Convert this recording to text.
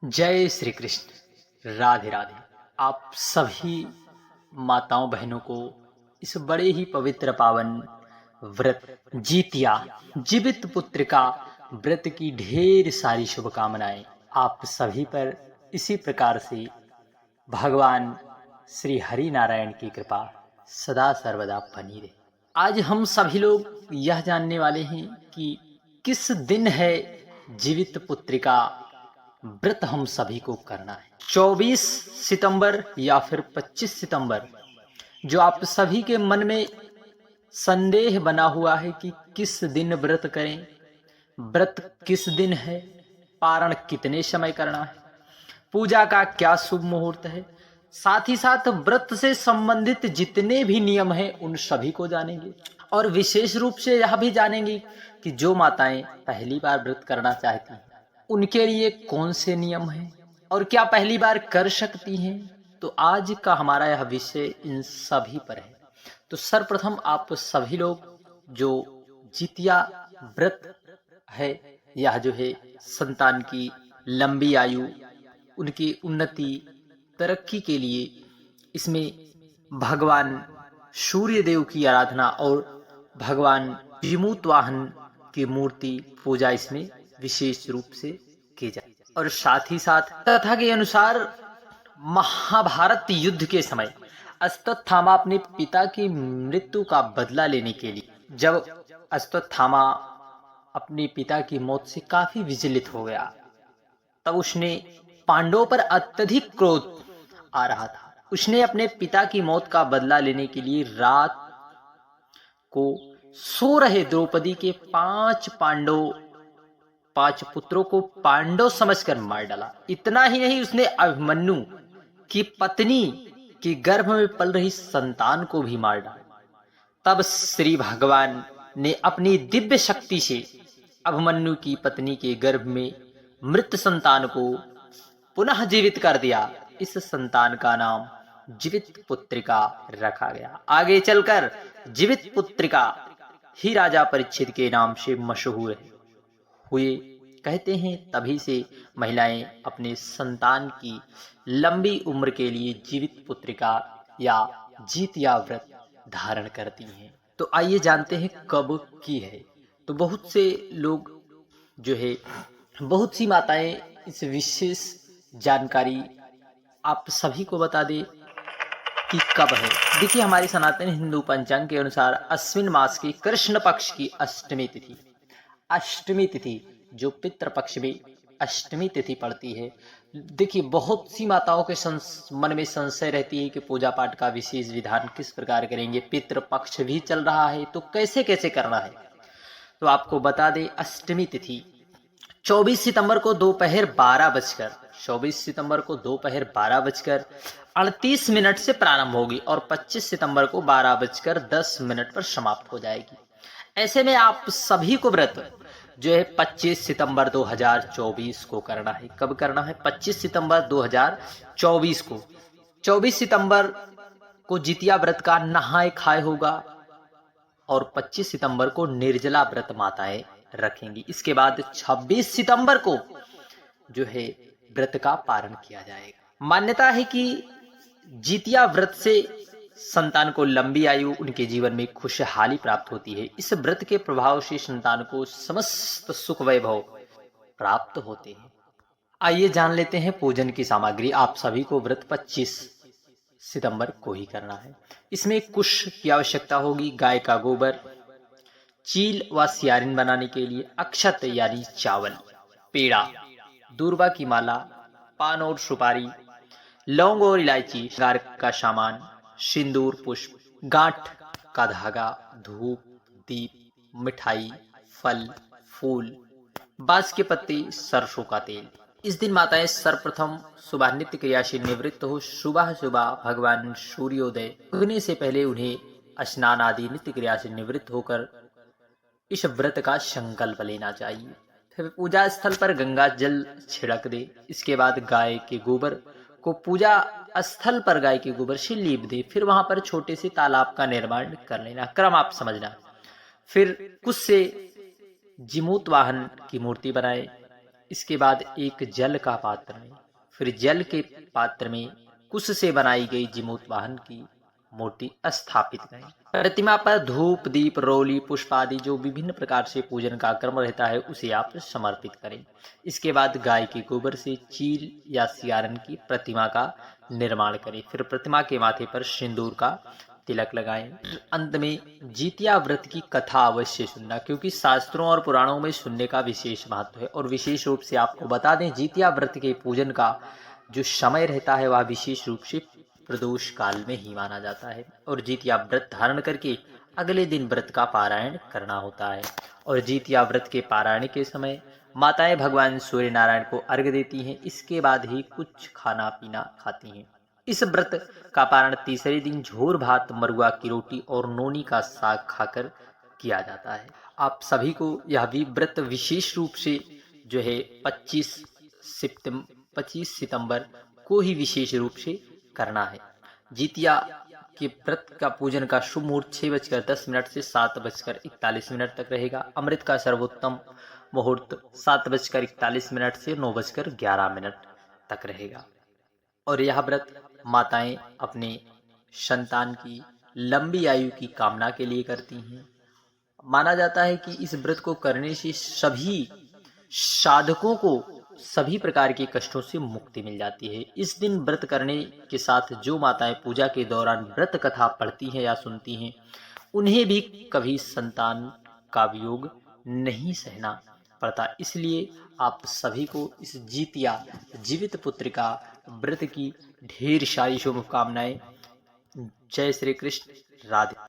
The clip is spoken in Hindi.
जय श्री कृष्ण। राधे राधे। आप सभी माताओं बहनों को इस बड़े ही पवित्र पावन व्रत जीतिया जीवित पुत्र का व्रत की ढेर सारी शुभकामनाएं आप सभी पर इसी प्रकार से भगवान श्री हरि नारायण की कृपा सदा सर्वदा बनी रहे। आज हम सभी लोग यह जानने वाले हैं कि किस दिन है जीवित पुत्र का व्रत हम सभी को करना है। 24 सितंबर या फिर 25 सितंबर, जो आप सभी के मन में संदेह बना हुआ है कि किस दिन व्रत करें, व्रत किस दिन है, पारण कितने समय करना है, पूजा का क्या शुभ मुहूर्त है, साथ ही साथ व्रत से संबंधित जितने भी नियम हैं उन सभी को जानेंगे। और विशेष रूप से यह भी जानेंगे कि जो माताएं पहली बार व्रत करना चाहती हैं उनके लिए कौन से नियम हैं और क्या पहली बार कर सकती हैं। तो आज का हमारा यह विषय इन सभी पर है। तो सर्वप्रथम आप सभी लोग जो जितिया व्रत है, यह जो है संतान की लंबी आयु, उनकी उन्नति तरक्की के लिए इसमें भगवान सूर्य देव की आराधना और भगवान जिमूत वाहन की मूर्ति पूजा इसमें विशेष रूप से की जाए। और साथ ही साथ कथा के अनुसार महाभारत युद्ध के समय अश्वत्थामा अपने पिता की मृत्यु का बदला लेने के लिए, जब अश्वत्थामा अपने पिता की मौत से काफी विचलित हो गया, तब उसने पांडवों पर अत्यधिक क्रोध आ रहा था। उसने अपने पिता की मौत का बदला लेने के लिए रात को सो रहे द्रौपदी के 5 पुत्रों को पांडव समझकर मार डाला। इतना ही नहीं, उसने अभिमन्यु की पत्नी के गर्भ में पल रही संतान को भी मार डाला। तब श्री भगवान ने अपनी दिव्य शक्ति से अभिमन्यु की पत्नी के गर्भ में मृत संतान को पुनः जीवित कर दिया। इस संतान का नाम जीवित पुत्रिका रखा गया। आगे चलकर जीवित पुत्रिका ही राजा परीक्षित के नाम से मशहूर हुए। कहते हैं तभी से महिलाएं अपने संतान की लंबी उम्र के लिए जीवित पुत्रिका या जितिया व्रत धारण करती हैं। तो आइए जानते हैं कब की है। तो बहुत से लोग जो है, बहुत सी माताएं इस विशेष जानकारी आप सभी को बता दे कि कब है। देखिए, हमारी सनातन हिंदू पंचांग के अनुसार अश्विन मास की कृष्ण पक्ष की अष्टमी तिथि जो पितृपक्ष में अष्टमी तिथि पड़ती है। देखिए, बहुत सी माताओं के मन में संशय रहती है कि पूजा पाठ का विशेष विधान किस प्रकार करेंगे, पितृपक्ष भी चल रहा है तो कैसे कैसे करना है। तो आपको बता दें, अष्टमी तिथि 24 सितंबर को दोपहर 12:38 से प्रारंभ होगी और 25 सितंबर को 12:10 पर समाप्त हो जाएगी। ऐसे में आप सभी को व्रत जो है 25 सितंबर 2024 को करना है। कब करना है? 25 सितंबर 2024 को। 24 सितंबर को जितिया व्रत का नहाए खाए होगा और 25 सितंबर को निर्जला व्रत माताएं रखेंगी। इसके बाद 26 सितंबर को जो है व्रत का पारण किया जाएगा। मान्यता है कि जितिया व्रत से संतान को लंबी आयु, उनके जीवन में खुशहाली प्राप्त होती है। इस व्रत के प्रभाव से संतान को समस्त सुख वैभव प्राप्त होते हैं। आइए जान लेते हैं पूजन की सामग्री। आप सभी को व्रत 25 सितंबर को ही करना है। इसमें कुश की आवश्यकता होगी, गाय का गोबर, चील व सियारिन बनाने के लिए अक्षत यानी चावल, पेड़ा, दूर्वा की माला, पान और सुपारी, लौंग और इलायची, श्रृंगार का सामान, सिंदूर, पुष्प, गांठ का धागा, धूप, दीप, मिठाई, फल, फूल, बांस के पत्ते, सरसों का तेल। इस दिन माताएं सर्वप्रथम सुबह नित्य क्रिया से निवृत्त हो सुबह भगवान सूर्योदय उगने से पहले उन्हें स्नान आदि नित्य क्रिया से निवृत्त होकर इस व्रत का संकल्प लेना चाहिए। फिर पूजा स्थल पर गंगा जल छिड़क दे। इसके बाद गाय के गोबर को पूजा स्थल पर गाय के गोबर से लीप दे। फिर वहां पर छोटे से तालाब का निर्माण कर लेना। क्रम आप समझना। फिर कुछ से जिमूत वाहन की मूर्ति बनाए। इसके बाद एक जल का पात्र में, फिर जल के पात्र में कुश से बनाई गई जीमूतवाहन की मूर्ति स्थापित करें। प्रतिमा पर धूप, दीप, रोली, पुष्प आदि जो विभिन्न प्रकार से पूजन का क्रम रहता है उसे आप समर्पित करें। इसके बाद गाय के गोबर से चील या सियारन की प्रतिमा का निर्माण करें। फिर प्रतिमा के माथे पर सिंदूर का तिलक लगाएं। अंत में जितिया व्रत की कथा अवश्य सुनना, क्योंकि शास्त्रों और पुराणों में सुनने का विशेष महत्व है। और विशेष रूप से आपको बता दें, जितिया व्रत के पूजन का जो समय रहता है वह विशेष रूप से प्रदोष काल में ही माना जाता है। और जितिया व्रत धारण करके अगले दिन व्रत का पारायण करना होता है। और जितिया व्रत के पारायण के समय माताएं भगवान सूर्य नारायण को अर्घ्य देती हैं। इसके बाद ही कुछ खाना पीना खाती हैं। इस व्रत का पारण तीसरे दिन झोर भात, मरुआ की रोटी और नोनी का साग खाकर किया जाता है। आप सभी को यह भी व्रत विशेष रूप से जो है 25 सितंबर को ही विशेष रूप से करना है। जितिया के व्रत का पूजन का शुभ मुहूर्त 6:10 से 7:41 तक रहेगा। अमृत का सर्वोत्तम मुहूर्त 7:41 से 9:11 तक रहेगा। और यह व्रत माताएं अपने संतान की लंबी आयु की कामना के लिए करती हैं। माना जाता है कि इस व्रत को करने से सभी साधकों को सभी प्रकार के कष्टों से मुक्ति मिल जाती है। इस दिन व्रत करने के साथ जो माताएं पूजा के दौरान व्रत कथा पढ़ती हैं या सुनती हैं, उन्हें भी कभी संतान का वियोग नहीं सहना पड़ता। इसलिए आप सभी को इस जितिया जीवित पुत्रिका व्रत की ढेर सारी शुभकामनाएं। जय श्री कृष्ण। राधे।